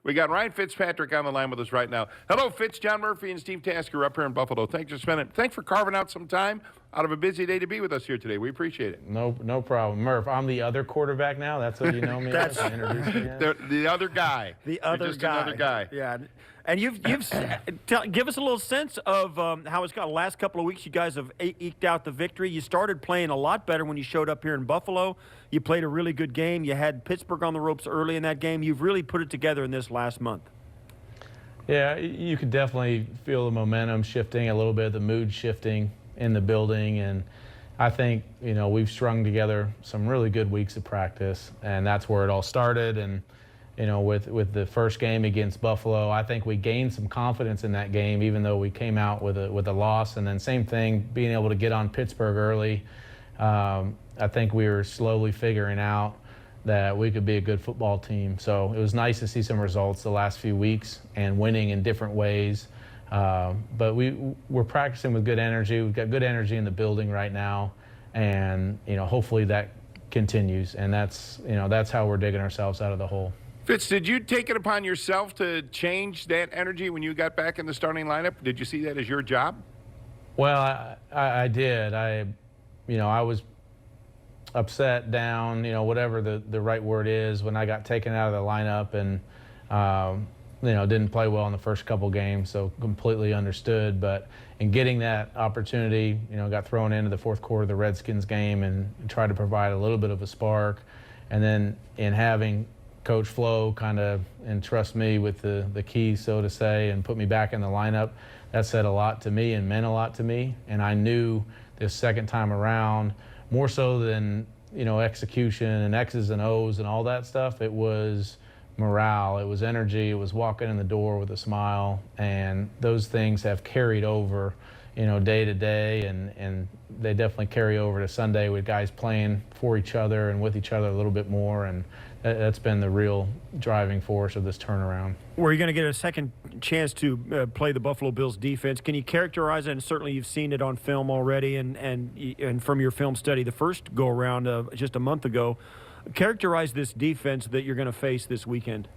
We got Ryan Fitzpatrick on the line with us right now. Hello, Fitz. John Murphy and Steve Tasker up here in Buffalo. Thanks for carving out some time out of a busy day to be with us here today. We appreciate it. No problem. Murph, I'm the other quarterback now. That's what you know me as. I introduced me as. The other guy. Another guy. Yeah. And give us a little sense of how it's gone. The last couple of weeks, you guys have eked out the victory. You started playing a lot better when you showed up here in Buffalo. You played a really good game. You had Pittsburgh on the ropes early in that game. You've really put it together in this last month. Yeah, you could definitely feel the momentum shifting, a little bit, the mood shifting in the building. And I think, we've strung together some really good weeks of practice, and that's where it all started. And with the first game against Buffalo, I think we gained some confidence in that game, even though we came out with a loss. And then same thing, being able to get on Pittsburgh early. I think we were slowly figuring out that we could be a good football team. So it was nice to see some results the last few weeks and winning in different ways. But we're practicing with good energy. We've got good energy in the building right now, and hopefully that continues. And that's how we're digging ourselves out of the hole. Fitz, did you take it upon yourself to change that energy when you got back in the starting lineup? Did you see that as your job? Well, I did. I was upset, down, whatever the right word is, when I got taken out of the lineup and, didn't play well in the first couple games, so completely understood. But in getting that opportunity, got thrown into the fourth quarter of the Redskins game and tried to provide a little bit of a spark. And then in having Coach Flo kind of entrust me with the keys, so to say, and put me back in the lineup, that said a lot to me and meant a lot to me. And I knew this second time around, more so than execution and X's and O's and all that stuff, it was morale, it was energy, it was walking in the door with a smile, and those things have carried over day to day, and they definitely carry over to Sunday with guys playing for each other and with each other a little bit more, and that's been the real driving force of this turnaround. Were you going to get a second chance to play the Buffalo Bills defense? Can you characterize it? And certainly you've seen it on film already, and from your film study the first go-around just a month ago. Characterize this defense that you're going to face this weekend.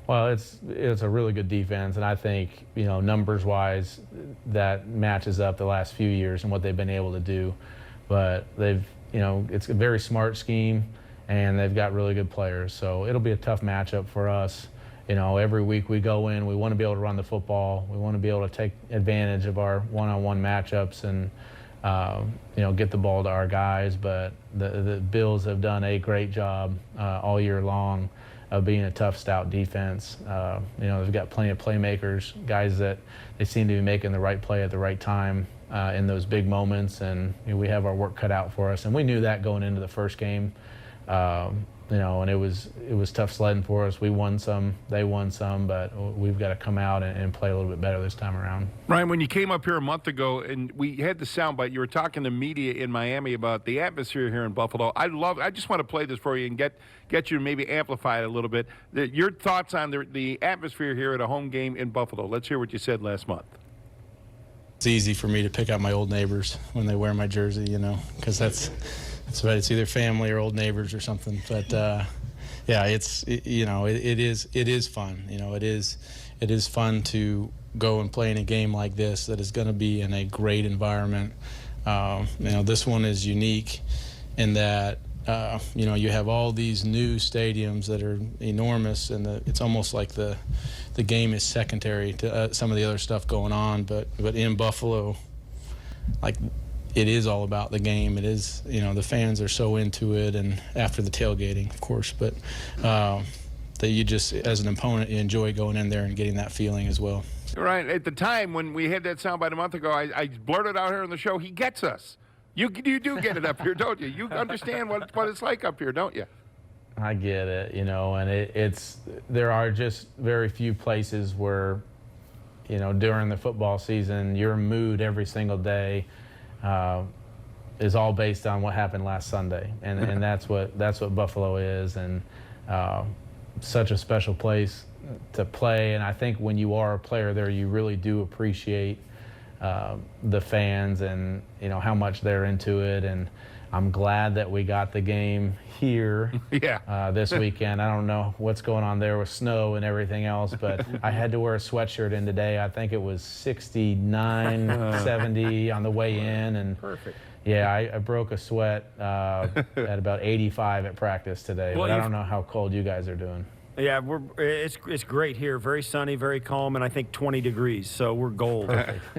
Well, it's a really good defense, and I think, numbers-wise, that matches up the last few years and what they've been able to do. But it's a very smart scheme, and they've got really good players. So it'll be a tough matchup for us. Every week we go in, we want to be able to run the football. We want to be able to take advantage of our one-on-one matchups and, get the ball to our guys. But the Bills have done a great job all year long of being a tough, stout defense. They've got plenty of playmakers, guys that they seem to be making the right play at the right time in those big moments, and we have our work cut out for us. And we knew that going into the first game, and it was tough sledding for us. We won some, they won some, but we've got to come out and play a little bit better this time around. Ryan, when you came up here a month ago and we had the soundbite, you were talking to media in Miami about the atmosphere here in Buffalo. I just want to play this for you and get you to maybe amplify it a little bit. Your thoughts on the atmosphere here at a home game in Buffalo. Let's hear what you said last month. It's easy for me to pick out my old neighbors when they wear my jersey, because that's right. It's either family or old neighbors or something. But yeah, it is fun. It is fun to go and play in a game like this that is going to be in a great environment. This one is unique in that you have all these new stadiums that are enormous, and it's almost like the game is secondary to some of the other stuff going on. But in Buffalo, like, it is all about the game. It is, the fans are so into it, and after the tailgating, of course. But that you just, as an opponent, you enjoy going in there and getting that feeling as well. Right. At the time when we had that soundbite a month ago, I blurted out here on the show, he gets us. You do get it up here, don't you? You understand what it's like up here, don't you? I get it, and there are just very few places where, during the football season, your mood every single day is all based on what happened last Sunday, and that's what Buffalo is, and such a special place to play. And I think when you are a player there, you really do appreciate the fans and how much they're into it. And I'm glad that we got the game here this weekend. I don't know what's going on there with snow and everything else, but I had to wear a sweatshirt in today. I think it was 69, 70 on the way in. And perfect. Yeah, I broke a sweat at about 85 at practice today, but I don't know how cold you guys are doing. Yeah, it's great here. Very sunny, very calm, and I think 20 degrees, so we're gold.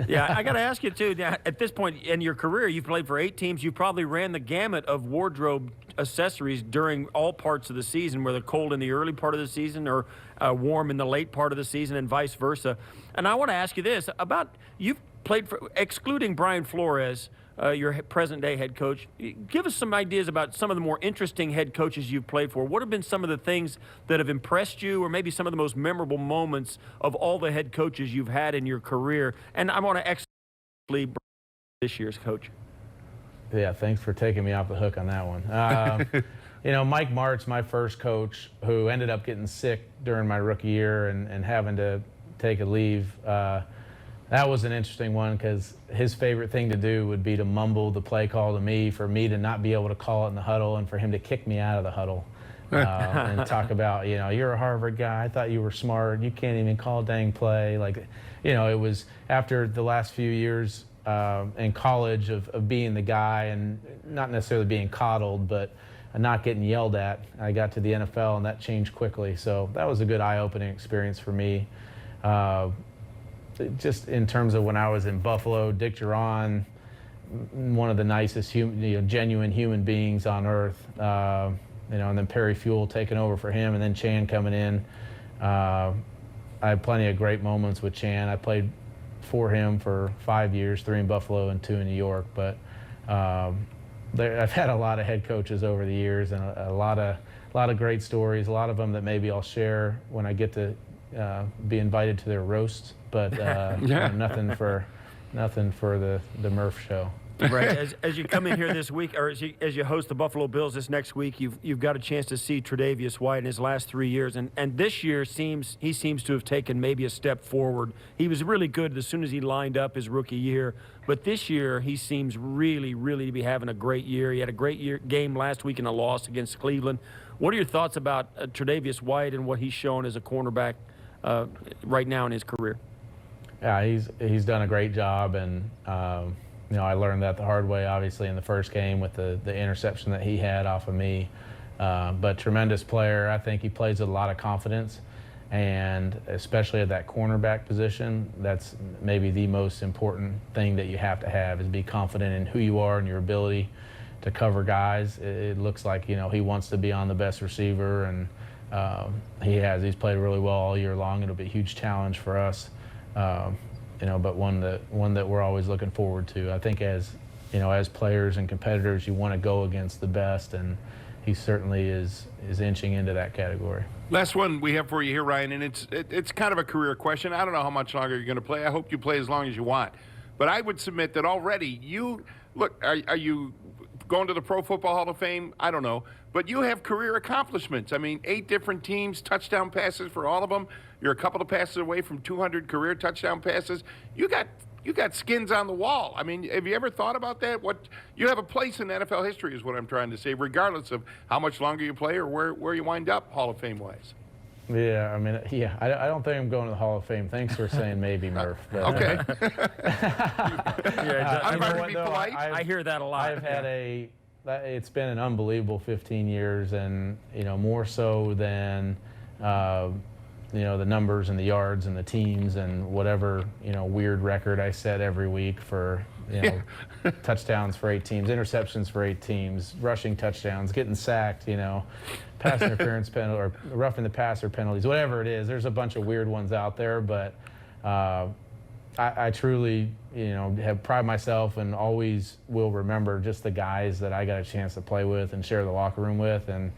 Yeah, I got to ask you, too, at this point in your career, you've played for 8 teams. You probably ran the gamut of wardrobe accessories during all parts of the season, whether cold in the early part of the season or warm in the late part of the season and vice versa. And I want to ask you this, about you've played for, excluding Brian Flores, your present-day head coach. Give us some ideas about some of the more interesting head coaches you've played for. What have been some of the things that have impressed you, or maybe some of the most memorable moments of all the head coaches you've had in your career? And I want to exclusively this year's coach. Yeah, thanks for taking me off the hook on that one. You know, Mike Martz, my first coach, who ended up getting sick during my rookie year and having to take a leave, that was an interesting one because his favorite thing to do would be to mumble the play call to me, for me to not be able to call it in the huddle, and for him to kick me out of the huddle and talk about, you know, you're a Harvard guy. I thought you were smart. You can't even call a dang play. Like, you know, it was after the last few years in college of being the guy and not necessarily being coddled, but not getting yelled at. I got to the NFL, and that changed quickly. So that was a good eye-opening experience for me. Just in terms of when I was in Buffalo, Dick Duran, one of the nicest, genuine human beings on earth. You know, and then Perry Fuel taking over for him, and then Chan coming in. I had plenty of great moments with Chan. I played for him for 5 years, 3 in Buffalo and 2 in New York. But I've had a lot of head coaches over the years, and a lot of great stories. A lot of them that maybe I'll share when I get to be invited to their roast, but you know, nothing for the Murph show. Right. As you come in here this week, or as you host the Buffalo Bills this next week, you've got a chance to see Yates White in his last 3 years, and this year he seems to have taken maybe a step forward. He was really good as soon as he lined up his rookie year, but this year he seems really, really to be having a great year. He had a great game last week in a loss against Cleveland. What are your thoughts about Yates White and what he's shown as a cornerback right now in his career? Yeah, he's done a great job, and you know, I learned that the hard way, obviously, in the first game with the interception that he had off of me. But tremendous player. I think he plays with a lot of confidence, and especially at that cornerback position, that's maybe the most important thing that you have to have, is be confident in who you are and your ability to cover guys. It looks like, you know, he wants to be on the best receiver, and he's played really well all year long. It'll be a huge challenge for us, you know, but one that we're always looking forward to. I think as players and competitors, you want to go against the best, and he certainly is inching into that category. Last one we have for you here, Ryan, and it's kind of a career question. I don't know how much longer you're going to play. I hope you play as long as you want, but I would submit that already are you going to the Pro Football Hall of Fame? I don't know. But you have career accomplishments. I mean, 8 different teams, touchdown passes for all of them. You're a couple of passes away from 200 career touchdown passes. You got skins on the wall. I mean, have you ever thought about that? You have a place in NFL history is what I'm trying to say, regardless of how much longer you play or where you wind up Hall of Fame-wise. Yeah, I mean, yeah, I don't think I'm going to the Hall of Fame. Thanks for saying maybe, Murph. But, okay. I'm trying to be polite. I hear that a lot. I've had it's been an unbelievable 15 years, and, you know, more so than, you know, the numbers and the yards and the teams and whatever, you know, weird record I set every week for, you know, touchdowns for 8 teams, interceptions for 8 teams, rushing touchdowns, getting sacked, you know, pass interference penalty or roughing the passer penalties, whatever it is. There's a bunch of weird ones out there, but I truly, you know, have pride myself and always will remember just the guys that I got a chance to play with and share the locker room with. And,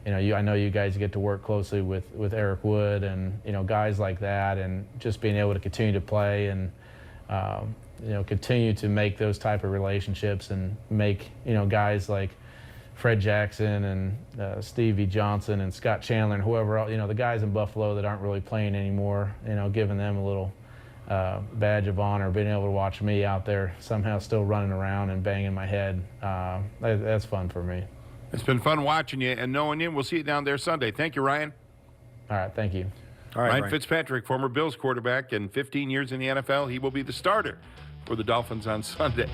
you know, I know you guys get to work closely with Eric Wood and, you know, guys like that, and just being able to continue to play and, you know, continue to make those type of relationships and make, you know, guys like Fred Jackson and Stevie Johnson and Scott Chandler and whoever else, you know, the guys in Buffalo that aren't really playing anymore, you know, giving them a little badge of honor, being able to watch me out there somehow still running around and banging my head. That's fun for me. It's been fun watching you and knowing you. We'll see you down there Sunday. Thank you, Ryan. All right, thank you. All right, Ryan Fitzpatrick, former Bills quarterback and 15 years in the NFL. He will be the starter for the Dolphins on Sunday.